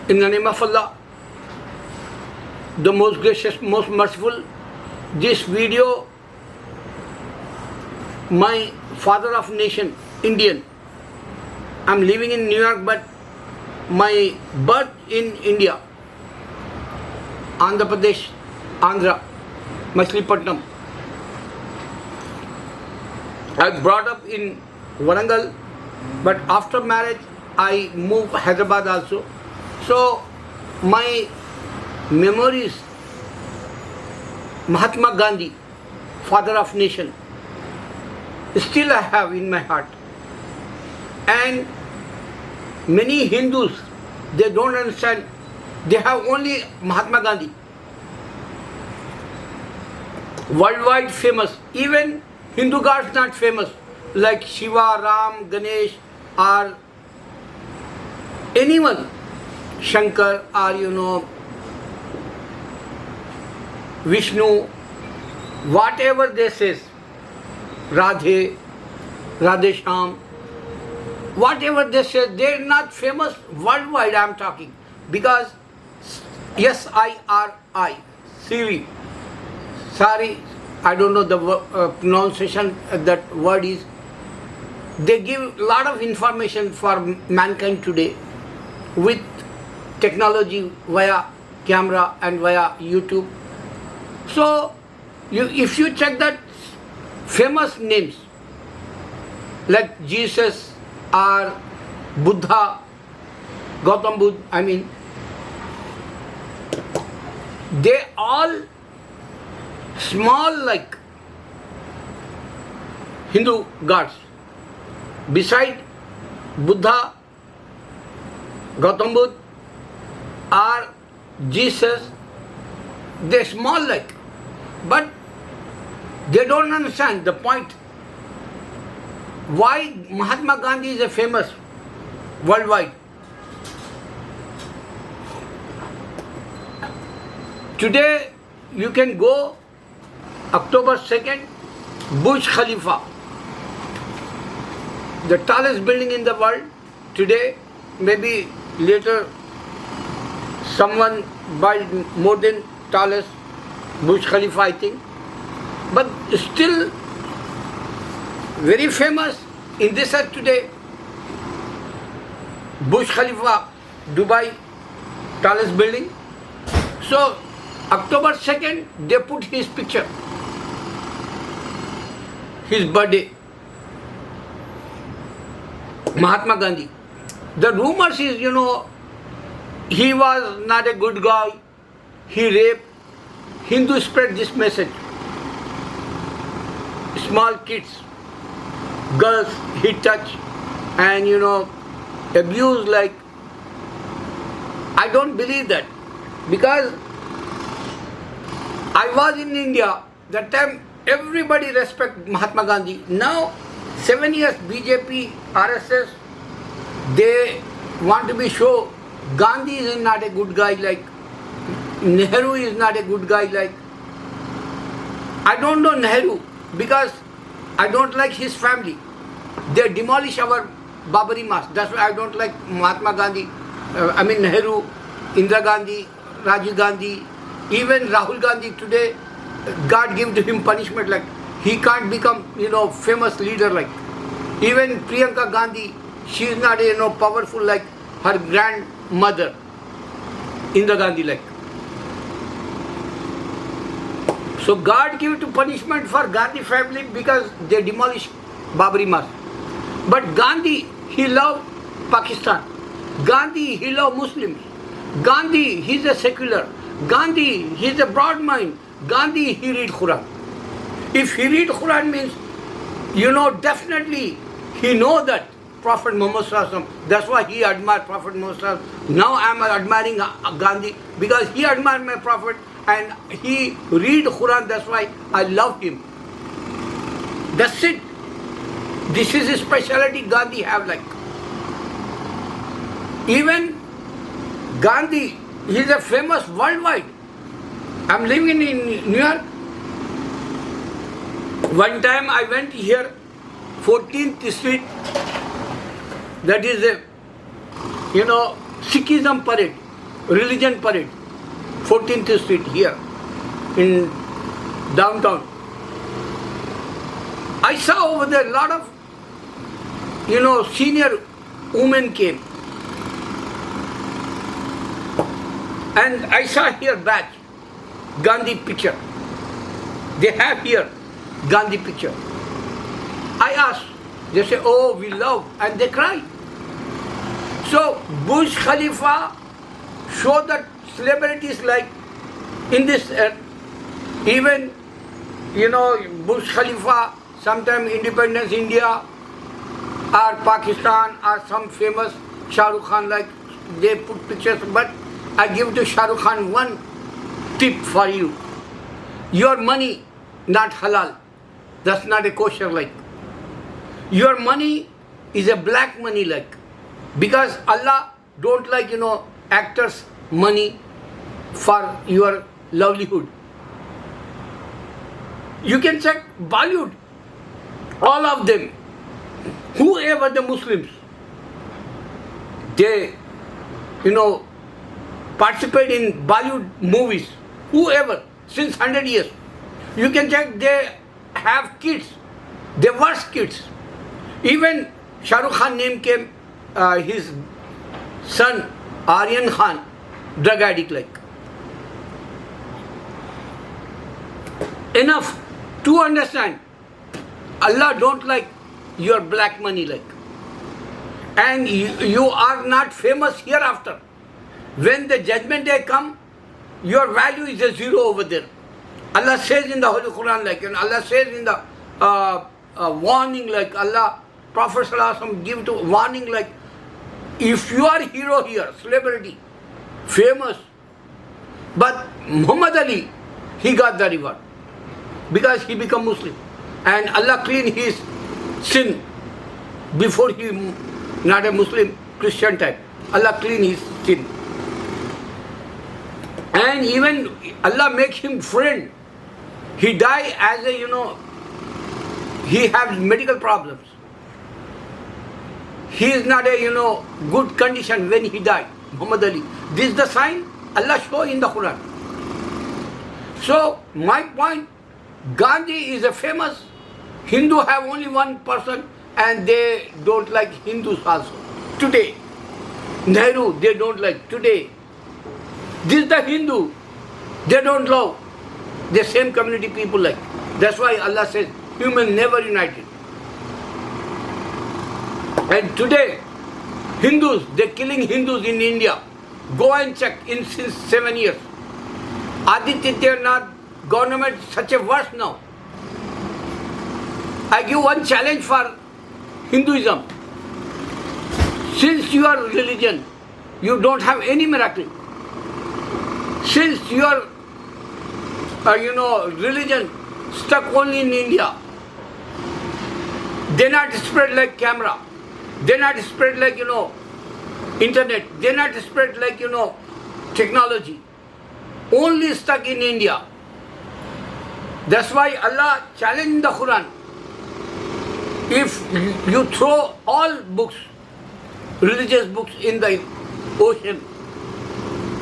In the name of Allah, the most gracious, most merciful, this video, my father of nation, Indian. I'm living in New York, but my birth in India, Andhra Pradesh, Andhra, Machilipatnam. I brought up in Warangal, but after marriage I moved Hyderabad also. So my memories, Mahatma Gandhi, father of nation, still I have in my heart. And many Hindus, they don't understand, they have only Mahatma Gandhi. Worldwide famous, even Hindu gods not famous, like Shiva, Ram, Ganesh, or anyone, Shankar, or Vishnu, whatever they says, Radhe, Radhesham, whatever they say, they're not famous worldwide. I'm talking because SIRI, Siri, sorry, I don't know the pronunciation that word is. They give a lot of information for mankind today with technology via camera and via YouTube. So if you check that famous names like Jesus or Buddha, Gautam Buddha, they all small like Hindu gods. Beside Buddha, Gautam Buddha or Jesus, they small like, but they don't understand the point. Why Mahatma Gandhi is a famous worldwide. Today you can go October 2nd, Burj Khalifa, the tallest building in the world. Today, maybe later someone built more than tallest Burj Khalifa, I think. But still very famous in this earth today. Burj Khalifa, Dubai, tallest building. So October 2nd, they put his picture, his birthday, Mahatma Gandhi. The rumors is, he was not a good guy, he raped. Hindus spread this message. Small kids, girls he touched and abused like. I don't believe that, because I was in India, that time everybody respect Mahatma Gandhi. Now 7 years BJP, RSS, they want to be show Gandhi is not a good guy like, Nehru is not a good guy like. I don't know Nehru because I don't like his family. They demolish our Babari Masjid. That's why I don't like Mahatma Gandhi. Nehru, Indira Gandhi, Rajiv Gandhi, even Rahul Gandhi today, God gave to him punishment like he can't become, famous leader like. Even Priyanka Gandhi, she is not, powerful like her grandmother, Indira Gandhi like. So God gave to punishment for Gandhi family because they demolished Babri Masjid. But Gandhi, he loved Pakistan. Gandhi, he loved Muslims. Gandhi, he's a secular. Gandhi, he's a broad mind. Gandhi, he read Quran. If he read Quran means, definitely he know that Prophet Muhammad Sallallahu Alaihi Wasallam. That's why he admired Prophet Muhammad Sallallahu Alaihi Wasallam. Now I am admiring Gandhi because he admired my Prophet and he read Quran. That's why I love him. That's it. This is a speciality Gandhi have like. Even Gandhi, he is a famous worldwide. I'm living in New York. One time I went here, 14th Street, that is a, Sikhism parade. religion parade, 14th Street here in downtown. I saw over there a lot of, senior women came. And I saw here badge, Gandhi picture. They have here Gandhi picture. I asked, they say, oh, we love, and they cry. So Burj Khalifa show that celebrities like in this earth, even, Burj Khalifa, sometime Independence India or Pakistan or some famous Shah Rukh Khan, like they put pictures, but I give to Shah Rukh Khan one tip for you. Your money not halal. That's not a kosher like. Your money is a black money like. Because Allah don't like, actors' money for your livelihood. You can check Bollywood. All of them, whoever the Muslims, they, participate in Bollywood movies, whoever, since 100 years. You can check, they have kids, they worst kids. Even Shah Rukh Khan name came, his son, Aryan Khan, drug addict like. Enough to understand, Allah don't like your black money like. And you are not famous hereafter. When the judgment day come, your value is a zero over there. Allah says in the Holy Quran like, and Allah says in the warning like, Allah, Prophet ﷺ give to warning like, if you are hero here, celebrity, famous, but Muhammad Ali, he got the reward because he become Muslim. And Allah clean his sin before he not a Muslim, Christian type. Allah clean his sin. And even Allah make him friend. He die as a, he has medical problems. He is not a, good condition when he died, Muhammad Ali. This is the sign Allah show in the Quran. So, my point, Gandhi is a famous Hindu, have only one person and they don't like Hindus also. Today, Nehru, they don't like. Today, this is the Hindu, they don't love. The same community people like. That's why Allah says, human never united. And today, Hindus, they're killing Hindus in India. Go and check in since 7 years. Aditya Nath government such a worse now. I give one challenge for Hinduism. Since your religion, you don't have any miracle. Since your religion stuck only in India, they not spread like camera, they not spread like internet, they not spread like technology, only stuck in India. That's why Allah challenged the Quran. If you throw all books, religious books in the ocean,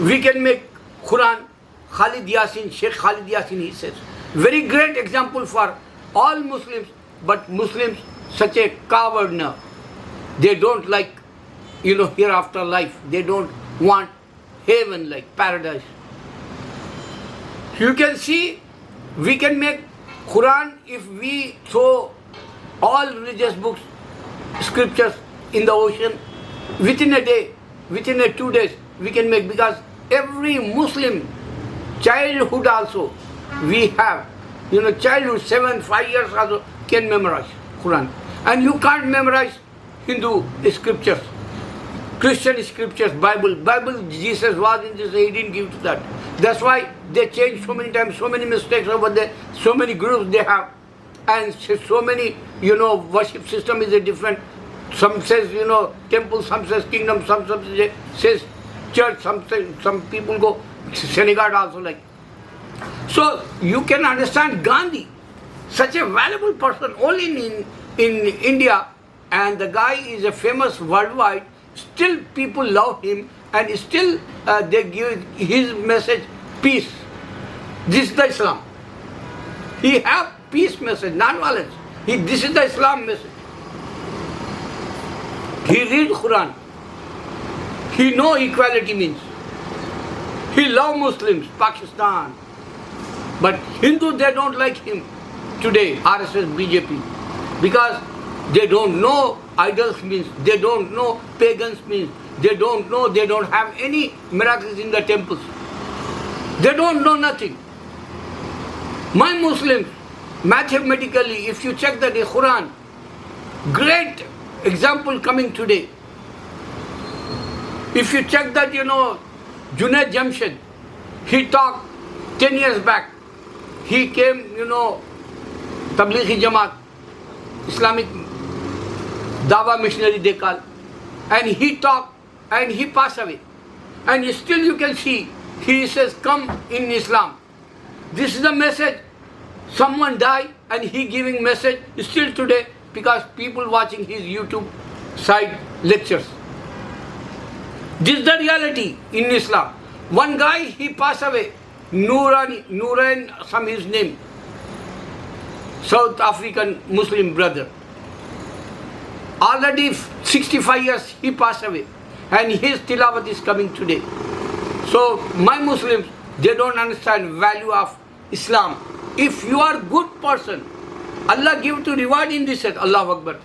we can make Quran. Khalid Yasin, Sheikh Khalid Yasin, he says, very great example for all Muslims, but Muslims such a coward now. They don't like, hereafter life. They don't want heaven like paradise. You can see, we can make Quran if we throw all religious books, scriptures in the ocean, within a day, within 2 days, we can make, because every Muslim childhood also we have, childhood 5 years also can memorize Quran. And you can't memorize Hindu scriptures, Christian scriptures, Bible, Jesus was in this, he didn't give to that. That's why they change so many times, so many mistakes over there, so many groups they have, and so many, worship system is a different. Some says, temple, some says kingdom, some says church, some people go synagogue also like. So you can understand Gandhi, such a valuable person only in India, and the guy is a famous worldwide. Still people love him and still they give his message peace. This is the Islam. He have peace message, not violence. This is the Islam message. He read Quran. He know equality means. He love Muslims, Pakistan. But Hindu, they don't like him today, RSS, BJP. Because they don't know idols means, they don't know pagans means, they don't know, they don't have any miracles in the temples. They don't know nothing. My Muslims, mathematically, if you check the Quran, great example coming today. If you check that, Junaid Jamshed, he talked 10 years back. He came, Tablighi Jamaat, Islamic Dawa missionary they call, and he talked and he passed away. And still you can see, he says, come in Islam. This is the message. Someone died and he giving message still today because people watching his YouTube side lectures. This is the reality in Islam. One guy, he passed away, Nurain, some his name, South African Muslim brother. Already 65 years he passed away and his tilawat is coming today. So my Muslims, they don't understand value of Islam. If you are good person, Allah give to reward in this set. Allahu Akbar.